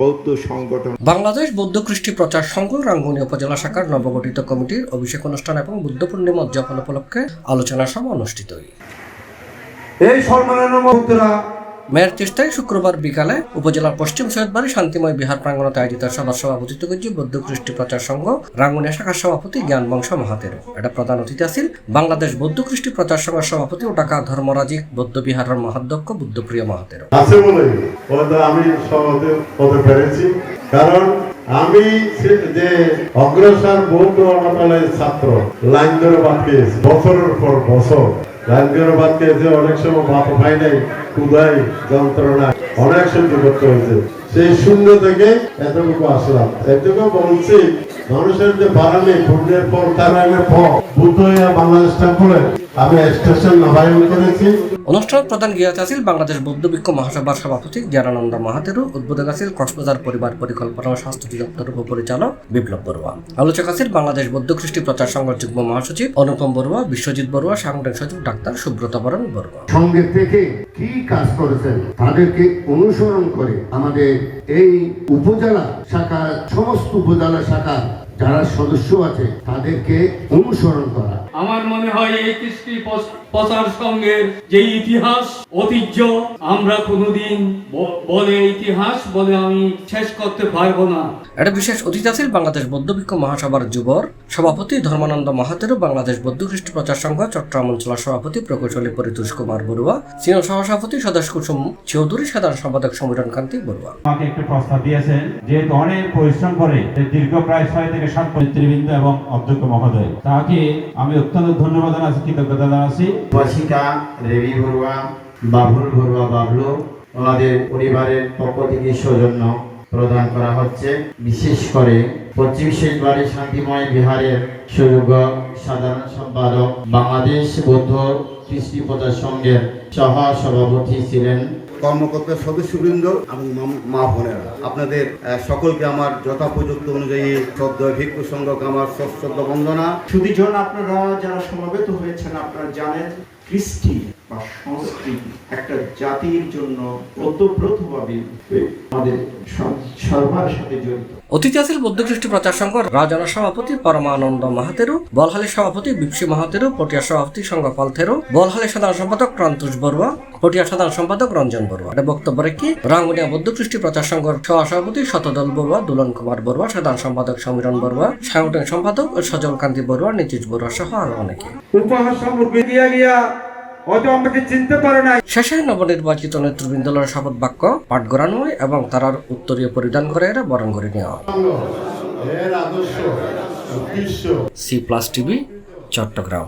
বৌদ্ধ সংগঠন বাংলাদেশ বৌদ্ধ কৃষ্টি প্রচার সংঘ রাঙ্গুনিয়া উপজেলা শাখার নবগঠিত কমিটির অভিষেক অনুষ্ঠান এবং বুদ্ধ পূর্ণিমা উদযাপন উপলক্ষে আলোচনা সভা অনুষ্ঠিত হয়। এই সম্মাননা মুক্তরা মেয়ের 30 তারিখ শুক্রবার বিকালে উপজেলার পশ্চিম সৈয়দবাড়ি শান্তিময় বিহার প্রাঙ্গণে আয়োজিত সভার সভাপতিত্ব করেছে বৌদ্ধ কৃষ্টি প্রচার সংঘ রাঙ্গুনিয়া শাখার সভাপতি জ্ঞান বংশ মহাতেরো। এটা প্রধান অতিথি আছেন বাংলাদেশ বৌদ্ধ কৃষ্টি প্রচার সংঘের সভাপতি ও ঢাকা ধর্মরাজিক বৌদ্ধ বিহারের মহাধ্যক্ষ বুদ্ধপ্রিয় মহাতেরো। আছে বলে হয়তো আমি সভাপতি হতে পেরেছি, কারণ আমি যে অগ্রসর বৌদ্ধ অনাথালয়ের ছাত্র লাইন ধরে বাদ পেয়েছি বছরের পর বছর। লাইন ধরে বাদ পেয়েছে, অনেক সময় ভাত পাই নাই, ক্ষুধাই যন্ত্রণা অনেক সহ্য করতে হয়েছে। সেই শূন্য থেকে এতটুকু আসলাম। এটুকু বলছি, মানুষের যে বাড়ালে পূর্ণের পর তার পর বুদ্ধ বাংলাদেশ টেম্পলে আমি স্টেশন নবায়ন করেছি। অনুষ্ঠানের প্রধান গিয়াত আছিল বাংলাদেশ বৌদ্ধ ভিক্ষু মহাসভার সভাপতি জ্ঞানানন্দ মহাতেরো। উদ্বোধক আছিল কক্সবাজার পরিবার পরিকল্পনা ও স্বাস্থ্য অধিদপ্তরের উপপরিচালক বিপ্লব বড়ুয়া। আলোচক আছিল বাংলাদেশ বৌদ্ধ কৃষ্টি প্রচার সংঘের যুগ্ম মহাসচিব অনুপম বড়ুয়া, বিশ্বজিৎ বড়ুয়া, সাংগঠনিক সচিব ডাক্তার সুব্রত বরণ বড়ুয়া। সঙ্গে থেকে কি কাজ করেছেন তাদেরকে অনুসরণ করে আমাদের এই উপজেলা শাখা, সমস্ত উপজেলা শাখা যারা সদস্য আছে তাদেরকে অনুসরণ করা। আমার মনে হয় এই কৃষ্টি প্রচার সংঘের যে ইতিহাস ঐতিহ্য আমরা কোনোদিন বলে ইতিহাস বলে আমি শেষ করতে পারবো না। এটা বিশেষ অতিথি আছেন বাংলাদেশ বৌদ্ধ ভিক্ষু মহাসভার যুবর সভাপতি ধর্মানন্দ মহাতেরো, বাংলাদেশ বৌদ্ধ খ্রিস্ট প্রচার সংঘ চট্টগ্রাম অঞ্চলের সভাপতি প্রকৌশলী পরিতোষ কুমার বড়ুয়া, সিনিয়র সহসভাপতি সদাশ কুসুম চৌধুরী, সাধারণ সম্পাদক সমীরণ কান্তি বড়ুয়া। আমাকে একটু প্রস্তাব দিয়েছেন, যেহেতু অনেক পরিশ্রম করে দীর্ঘ প্রায় 6 থেকে 7 নেতৃবৃন্দ এবং অধ্যক্ষ মহোদয়, তাকে আমি অত্যন্ত ধন্যবাদ জানাচ্ছি, কৃতজ্ঞতা জানাচ্ছি। ওয়াসিকা রেবি বড়ুয়া, বাবুল বড়ুয়া বাবলু, ওনাদের পরিবারের পক্ষ থেকে সৌজন্য প্রদান করা হচ্ছে। বিশেষ করে পশ্চিম সৈয়দবাড়ি শান্তিময় বিহারের সুযোগ্য সাধারণ সম্পাদক, বাংলাদেশ বৌদ্ধ কৃষ্টি প্রচার সংঘের সহ সভাপতি ছিলেন কর্মকর্তা সদস্যবৃন্দ এবং মা বোনেরা, আপনাদের সকলকে আমার যথাপযুক্ত অনুযায়ী শ্রদ্ধা ভিক্ষু সংঘকে আমার সশ্রদ্ধ বন্দনা। সুধীজন, আপনারা যারা সমবেত হয়েছেন, আপনারা জানেন কৃষ্টি বা সংস্কৃতি একটা জাতির জন্য ওতপ্রোতভাবে আমাদের সর্বার সাথে জড়িত। অতিথি আছেন বৌদ্ধ কৃষ্টি প্রচার সংঘ রাজনা সভাপতি পরমানন্দ মহাতেরো, বলহালি সভাপতি বিপসি মহাতেরো, পটিয়া সভাপতি সংঘপাল থেরো, বলহালি সাধারণ সম্পাদক প্রান্তুষ বড়ুয়া, পটিয়া সাধারণ সম্পাদক রঞ্জন বড়ুয়া। এটা বক্তব্য রেখে রাঙ্গুনিয়া বৌদ্ধ কৃষ্টি প্রচার সংঘের সহসভাপতি শতদল বড়ুয়া, দুলন কুমার বড়ুয়া, সাধারণ সম্পাদক সমীরণ বড়ুয়া, সাংগঠনিক সম্পাদক সজল কান্তি বড়ুয়া, নীতিশ বড়ুয়া সহ আরো অনেকে। উপহার সামগ্রী দিয়া হয়তো আমাকে চিনতে পারে না। শেষে নবনির্বাচিত নেতৃবৃন্দর শপথ বাক্য পাঠ করানো হয় এবং তারার উত্তরীয় পরিধান করে এরা বরণ করে নেওয়া হয়। এর আদর্শ উদ্দেশ্য C+ টিভি, চট্টগ্রাম।